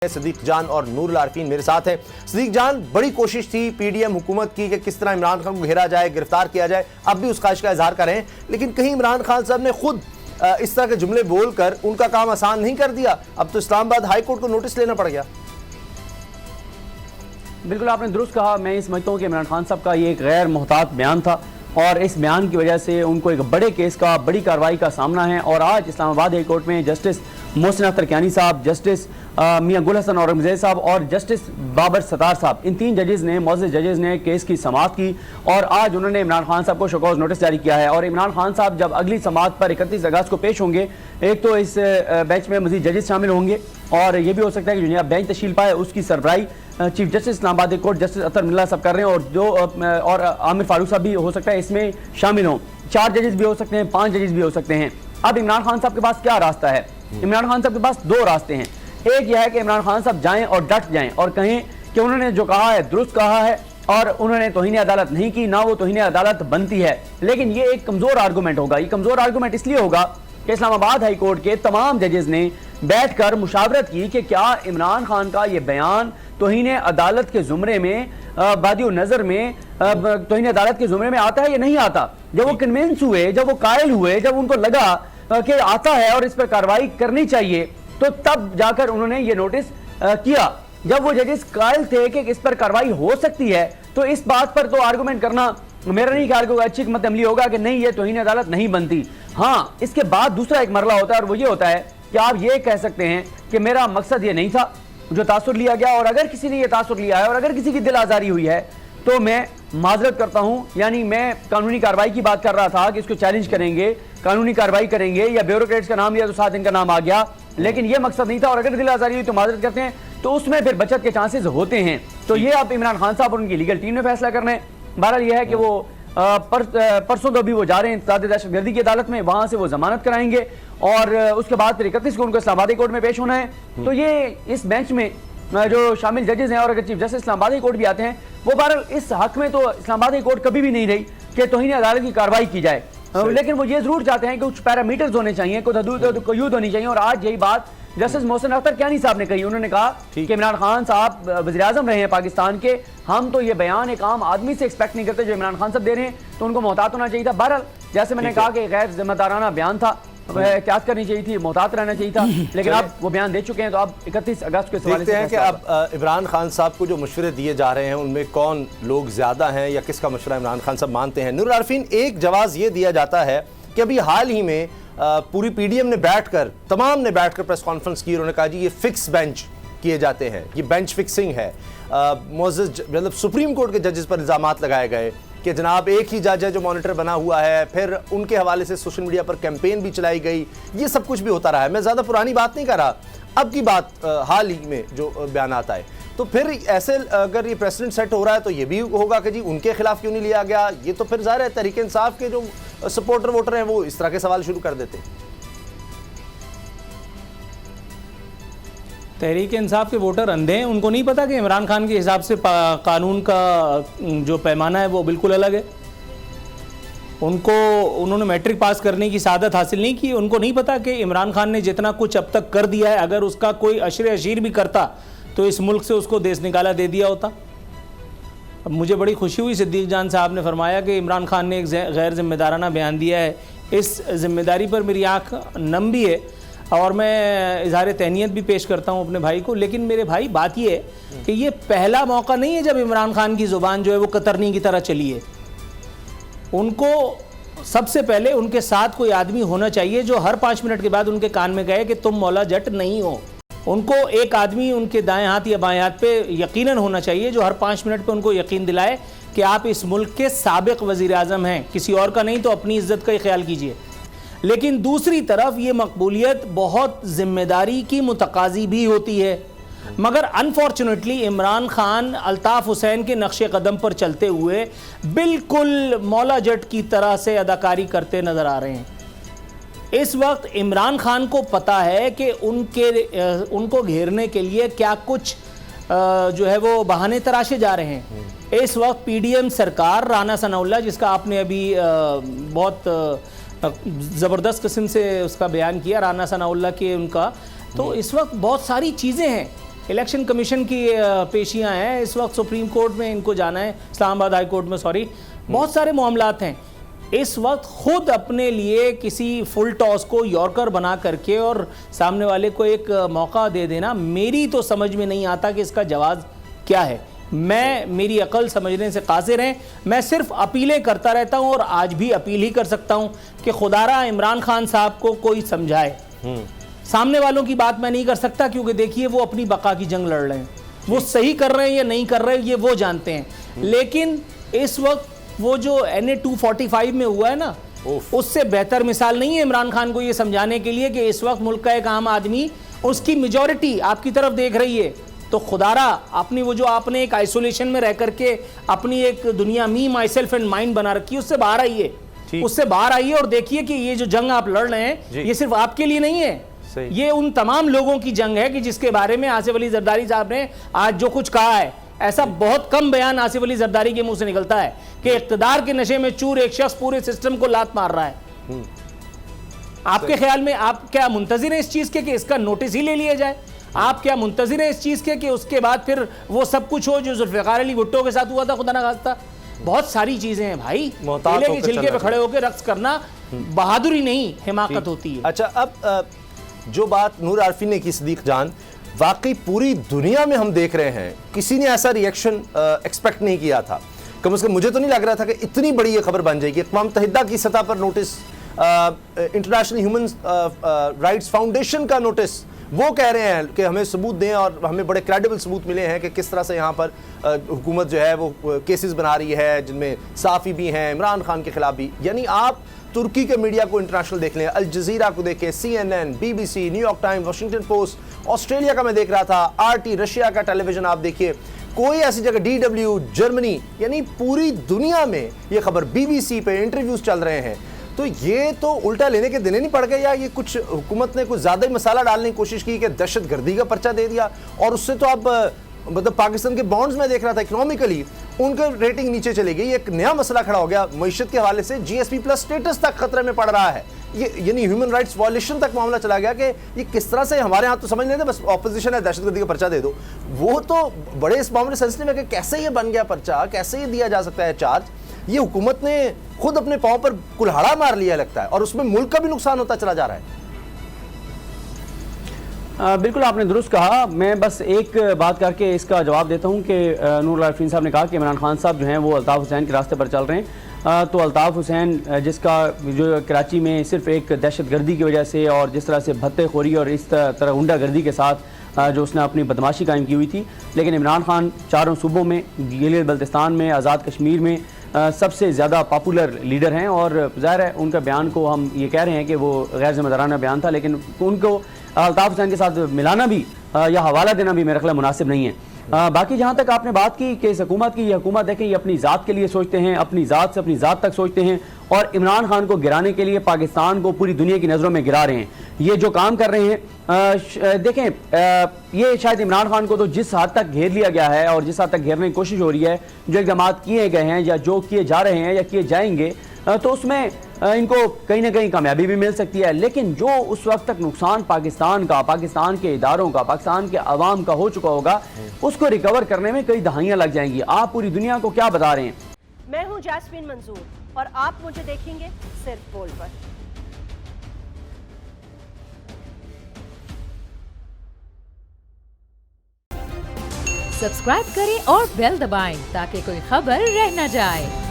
सदीक जान और नूरुल आरफीन मेरे साथ हैं। सदीक जान, बड़ी कोशिश थी पीडीएम हुकूमत की कि किस तरह इमरान खान को घेरा जाए, गिरफ्तार किया जाए, अब भी उस ख्वाहिश का इजहार कर रहे हैं, लेकिन कहीं इमरान खान साहब ने खुद इस तरह के जुमले बोलकर उनका काम आसान नहीं कर दिया। अब तो इस्लामाबाद हाई कोर्ट को नोटिस लेना पड़ गया। बिल्कुल आपने दुरुस्त कहा। मैं ये समझता हूँ कि इमरान खान साहब का ये एक गैर मोहतात बयान था और इस बयान की वजह से उनको एक बड़े केस का, बड़ी कार्रवाई का सामना है। और आज इस्लामाबाद हाई कोर्ट में जस्टिस मोहसिन अख्तर कियानी साहब, जस्टिस मियां गुल हसन औरंगजेब साहब और जस्टिस बाबर सत्तार साहब, इन तीन जजेस ने, मुअज़्ज़ज़ जजेस ने केस की समाअत की और आज उन्होंने इमरान खान साहब को शो कॉज नोटिस जारी किया है। और इमरान खान साहब जब अगली समाअत पर 31 अगस्त को पेश होंगे, एक तो इस बेंच में मजीद जजेस शामिल होंगे और ये भी हो सकता है कि जो नया बेंच तश्कील पाए उसकी सरबराही chief justice Islamabad court justice Athar Minallah साहब कर रहे हैं और और आमिर फारूक साहब भी हो सकता है इसमें शामिल हों। 4 जजेस भी हो सकते हैं, 5 जजेस भी हो सकते हैं। अब इमरान खान साहब के पास क्या रास्ता है? इमरान खान साहब के पास 2 रास्ते हैं। एक यह है कि इमरान खान साहब जाएं और डट जाएं और कहें कि उन्होंने जो कहा है दुरुस्त कहा है और उन्होंने तौहीन अदालत नहीं की, ना वो तौहीन अदालत बनती है। लेकिन ये एक कमजोर आर्गूमेंट होगा। ये कमजोर आर्गूमेंट इसलिए होगा कि इस्लामाबाद हाई कोर्ट के तमाम जजेस ने बैठकर मुशावरत की कि क्या इमरान खान का ये बयान तौहीन अदालत के जुमरे में, बादियो नजर में, तौहीन अदालत के जुमरे में आता है या नहीं आता। जब वो कन्विंस हुए, जब वो कायल हुए, जब उनको लगा कि आता है और इस पर कार्रवाई करनी चाहिए, तो तब जाकर उन्होंने ये नोटिस किया। जब वो जजेस कायल थे कि इस पर कार्रवाई हो सकती है, तो इस बात पर तो आर्गूमेंट करना मेरा नहीं ख्याल होगा अच्छी हिकमत अमली होगा कि नहीं ये तौहीन अदालत नहीं बनती। हाँ, इसके बाद दूसरा एक मरला होता है और वो ये होता है कि आप ये कह सकते हैं कि मेरा मकसद ये नहीं था जो तासुर लिया गया, और अगर किसी ने ये तासुर लिया है और अगर किसी की दिल आजारी हुई है तो मैं माजरत करता हूं। यानी मैं कानूनी कार्रवाई की बात कर रहा था कि इसको चैलेंज करेंगे, कानूनी कार्रवाई करेंगे, या ब्यूरोक्रेट्स का नाम लिया तो 7 दिन का नाम आ गया, लेकिन ये मकसद नहीं था। और अगर दिल आजारी हुई तो माजरत करते हैं, तो उसमें फिर बचत के चांसेस होते हैं। तो ये अब इमरान खान साहब और उनकी लीगल टीम ने फैसला करना है। बहरहाल यह है कि वो परसों तो भी वो जा रहे हैं ताद दहशतगर्दी की अदालत में, वहां से वो जमानत कराएंगे और उसके बाद फिर 31 को उनको इस्लामाबाद कोर्ट में पेश होना है। तो ये इस बेंच में जो शामिल जजेस हैं और अगर चीफ जस्टिस इस्लामाबाद कोर्ट भी आते हैं, वो बहरहाल इस हक में तो इस्लामाबाद कोर्ट कभी भी नहीं रही कि तौहीन अदालत की कार्रवाई की जाए, लेकिन वो ये जरूर चाहते हैं कि कुछ पैरामीटर्स होने चाहिए, कुछ हदूद होनी चाहिए। और आज यही बात जस्टिस मोहसिन अख्तर कियानी साहब ने कही। उन्होंने कहा कि इमरान खान साहब वज़ीर आज़म रहे हैं पाकिस्तान के, हम तो ये बयान एक आम आदमी से एक्सपेक्ट नहीं करते जो इमरान खान साहब दे रहे हैं, तो उनको मोहतात होना चाहिए था। बहरहाल जैसे मैंने कहा कि गैर जिम्मेदाराना बयान था, एहतियात करनी चाहिए थी, मोहतात रहना चाहिए था, लेकिन अब वो बयान दे चुके हैं। तो अब 31 अगस्त के सवाल देखते हैं कि अब इमरान खान साहब को जो मशवरे दिए जा रहे हैं उनमें कौन लोग ज्यादा हैं या किसका मशवरा इमरान खान साहब मानते हैं। नूरुल आरफीन, एक जवाब ये दिया जाता है कि अभी हाल ही में पूरी पीडीएम ने बैठकर, तमाम ने बैठकर प्रेस कॉन्फ्रेंस की, उन्होंने कहा जी ये फिक्स बेंच किए जाते हैं, ये बेंच फिक्सिंग है। मुअज़्ज़ज़ मतलब सुप्रीम कोर्ट के जजेस पर इल्ज़ामात लगाए गए कि जनाब एक ही जज है जो मॉनिटर बना हुआ है, फिर उनके हवाले से सोशल मीडिया पर कैंपेन भी चलाई गई, ये सब कुछ भी होता रहा है। मैं ज़्यादा पुरानी बात नहीं कर रहा, अब की बात हाल ही में जो बयान आता है। तो फिर ऐसे अगर ये प्रेसिडेंट सेट हो रहा है तो ये भी होगा कि जी उनके खिलाफ क्यों नहीं लिया गया। ये तो फिर ज़ाहिर है तहरीक इंसाफ के जो सपोर्टर वोटर हैं वो इस तरह के सवाल शुरू कर देते हैं। तहरीक इंसाफ के वोटर अंधे हैं, उनको नहीं पता कि इमरान खान के हिसाब से कानून का जो पैमाना है वो बिल्कुल अलग है। उन्होंने मैट्रिक पास करने की सादत हासिल नहीं की। उनको नहीं पता कि इमरान खान ने जितना कुछ अब तक कर दिया है, अगर उसका कोई अशरे अशीर भी करता तो इस मुल्क से उसको देश निकाला दे दिया होता। अब मुझे बड़ी खुशी हुई, सदीक जान साहब ने फरमाया कि इमरान खान ने एक गैर जिम्मेदाराना बयान दिया है। इस जिम्मेदारी पर मेरी आँख नम भी है और मैं इज़हार तहनीत भी पेश करता हूँ अपने भाई को। लेकिन मेरे भाई, बात ये है कि ये पहला मौका नहीं है जब इमरान खान की ज़ुबान जो है वो कतरनी की तरह चली है। उनको सबसे पहले उनके साथ कोई आदमी होना चाहिए जो हर 5 मिनट के बाद उनके कान में कहे कि तुम मौला जट नहीं हो। उनको एक आदमी उनके दाएं हाथ या बाएं हाथ पे यकीनन होना चाहिए जो हर 5 मिनट पे उनको यकीन दिलाए कि आप इस मुल्क के साबिक वज़ीर आज़म हैं, किसी और का नहीं, तो अपनी इज्जत का ही ख्याल कीजिए। लेकिन दूसरी तरफ ये मकबूलियत बहुत जिम्मेदारी की मुतकाज़ी भी होती है। मगर अनफॉर्चुनेटली इमरान खान अल्ताफ़ हुसैन के नक्शे कदम पर चलते हुए बिल्कुल मौला जट की तरह से अदाकारी करते नज़र आ रहे हैं। इस वक्त इमरान खान को पता है कि उनको घेरने के लिए क्या कुछ जो है वो बहाने तराशे जा रहे हैं। इस वक्त पीडीएम सरकार, राना सनाउल्लाह जिसका आपने अभी बहुत ज़बरदस्त किस्म से उसका बयान किया, राना सनाउल्लाह के उनका, तो इस वक्त बहुत सारी चीज़ें हैं इलेक्शन कमीशन की पेशियां हैं इस वक्त, सुप्रीम कोर्ट में इनको जाना है, इस्लामाबाद हाई कोर्ट में, सॉरी, बहुत सारे मामलात हैं इस वक्त। खुद अपने लिए किसी फुल टॉस को यॉर्कर बना करके और सामने वाले को एक मौका दे देना, मेरी तो समझ में नहीं आता कि इसका जवाब क्या है। मेरी अकल समझने से कासिर हैं, मैं सिर्फ अपीलें करता रहता हूं और आज भी अपील ही कर सकता हूं कि खुदारा इमरान खान साहब को कोई समझाए। सामने वालों की बात मैं नहीं कर सकता, क्योंकि देखिए वो अपनी बका की जंग लड़ रहे हैं, वो सही कर रहे हैं या नहीं कर रहे हैं ये वो जानते हैं। लेकिन इस वक्त वो जो NA 245 में हुआ है ना, उससे बेहतर मिसाल नहीं है इमरान खान को ये समझाने के लिए कि इस वक्त मुल्क का एक आम आदमी, उसकी मेजॉरिटी आपकी तरफ देख रही है, तो खुदारा अपनी वो जो आपने एक आइसोलेशन में रह करके अपनी एक दुनिया मी माई सेल्फ एंड माइंड बना रखी है, उससे बाहर आइए, उससे बाहर आइए और देखिए कि ये जो जंग आप लड़ रहे हैं ये सिर्फ आपके लिए नहीं है, ये उन तमाम लोगों की जंग है कि जिसके बारे में आसिफ अली जरदारी साहब ने आज जो कुछ कहा है, ऐसा बहुत कम बयान आसिफ अली जरदारी के मुंह से निकलता है कि इख्तिदार के नशे में चूर एक शख्स पूरे सिस्टम को लात मार रहा है। आपके ख्याल में आप क्या मुंतजिर हैं इस चीज के कि इसका नोटिस ही ले लिया जाए? आप क्या मुंतजिर हैं इस चीज के कि उसके बाद फिर वो सब कुछ हो जो जुल्फिकार अली भुट्टो के साथ हुआ था, खुदा ना खास्ता? बहुत सारी चीजें हैं भाई, केले के छिलके पे खड़े होकर रक्स करना बहादुरी नहीं, हिमाकत होती है। अच्छा, अब जो बात नूर आरफी ने की, सिद्दीक जान, वाकई पूरी दुनिया में हम देख रहे हैं, किसी ने ऐसा रिएक्शन एक्सपेक्ट नहीं किया था। कम से कम मुझे तो नहीं लग रहा था कि इतनी बड़ी ये खबर बन जाएगी। अक़वाम मुत्तहिदा की सतह पर notice, international human rights foundation का नोटिस, वो कह रहे हैं कि हमें सबूत दें, और हमें बड़े क्रेडिबल सबूत मिले हैं कि किस तरह से यहाँ पर हुकूमत जो है वो केसेस बना रही है, जिनमें साफ़ी भी हैं, इमरान खान के खिलाफ भी। यानी आप तुर्की के मीडिया को इंटरनेशनल देख लें, अल जज़ीरा को देखें, CNN, BBC, New York times, Washington post, Australia का मैं देख रहा था, RT रशिया का टेलीविजन आप देखिए, कोई ऐसी जगह DW जर्मनी, यानी पूरी दुनिया में ये खबर, BBC पे इंटरव्यूज चल रहे हैं। तो ये तो उल्टा लेने के दिन नहीं पड़ गए, या ये कुछ हुकूमत ने कुछ ज़्यादा ही मसाला डालने की कोशिश की कि दहशत गर्दी का पर्चा दे दिया, और उससे तो अब मतलब पाकिस्तान के बॉन्ड्स में देख रहा था इकोनॉमिकली उनका रेटिंग नीचे चली गई। एक नया मसला खड़ा हो गया मईशत के हवाले से, GSP+ स्टेटस तक खतरे में पड़ रहा है। ये यानी ह्यूमन राइट्स वायलेशन तक मामला चला गया कि ये किस तरह से, हमारे यहाँ तो समझ लेते बस ऑपोजिशन है, दहशतगर्दी का पर्चा दे दो। वो तो बड़े इस मामले सेंसिटिव है कि कैसे ये बन गया पर्चा, कैसे ये दिया जा सकता है चार्ज। ये हुकूमत ने खुद अपने पाँव पर कुल्हाड़ा मार लिया लगता है, और उसमें मुल्क का भी नुकसान होता चला जा रहा है। बिल्कुल आपने दुरुस्त कहा। मैं बस एक बात करके इसका जवाब देता हूं कि नूर आरफीन साहब ने कहा कि इमरान खान साहब जो हैं वो अल्ताफ़ हुसैन के रास्ते पर चल रहे हैं। तो अल्ताफ़ हुसैन जिसका जो कराची में सिर्फ एक दहशतगर्दी की वजह से और जिस तरह से भत्तेखोरी और इस तरह गुंडागर्दी के साथ जो उसने अपनी बदमाशी कायम की हुई थी, लेकिन इमरान खान चारों सूबों में, गिलगित बल्तिस्तान में, आज़ाद कश्मीर में सबसे ज़्यादा पॉपुलर लीडर हैं। और ज़ाहिर है उनका बयान को हम ये कह रहे हैं कि वो गैर ज़िम्मेदाराना बयान था, लेकिन उनको अल्ताफ़ हुसैन के साथ मिलाना भी या हवाला देना भी मेरे ख्याल मुनासिब नहीं है। बाकी जहाँ तक आपने बात की कि इस हुकूमत की, ये हुकूमत देखें ये अपनी ज़ात के लिए सोचते हैं, अपनी ज़ात से अपनी ज़ात तक सोचते हैं, और इमरान खान को गिराने के लिए पाकिस्तान को पूरी दुनिया की नज़रों में गिरा रहे हैं। ये जो काम कर रहे हैं, देखें ये शायद इमरान खान को तो जिस हद तक घेर लिया गया है और जिस हद तक घेरने की कोशिश हो रही है, जो इक़दाम किए गए हैं या जो किए जा रहे हैं या किए जाएंगे, तो उसमें इनको कहीं ना कहीं कामयाबी भी मिल सकती है। लेकिन जो उस वक्त तक नुकसान पाकिस्तान का, पाकिस्तान के इदारों का, पाकिस्तान के अवाम का हो चुका होगा, उसको रिकवर करने में कई दहाइयाँ लग जाएंगी। आप पूरी दुनिया को क्या बता रहे हैं? मैं हूं जैस्मिन मंजूर और आप मुझे देखेंगे सिर्फ बोल पर। सब्सक्राइब करें और बेल दबाएं ताकि कोई खबर रह न जाए।